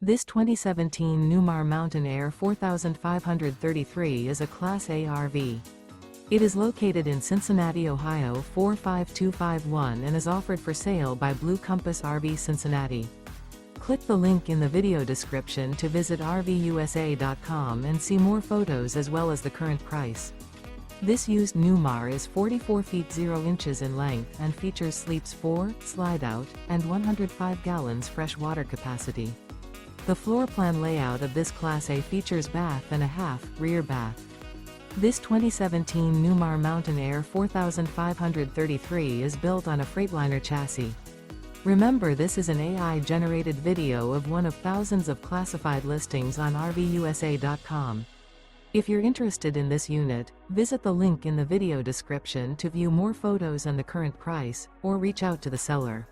This 2017 Newmar Mountain Aire 4533 is a Class A RV. It is located in Cincinnati, Ohio 45251 and is offered for sale by Blue Compass RV Cincinnati. Click the link in the video description to visit RVUSA.com and see more photos as well as the current price. This used Newmar is 44 feet 0 inches in length and features sleeps 4, Slideout, and 105 gallons fresh water capacity. The floor plan layout of this Class A features bath and a half, rear bath. This 2017 Newmar Mountain Aire 4533 is built on a Freightliner chassis. Remember, this is an AI-generated video of one of thousands of classified listings on RVUSA.com. If you're interested in this unit, visit the link in the video description to view more photos and the current price, or reach out to the seller.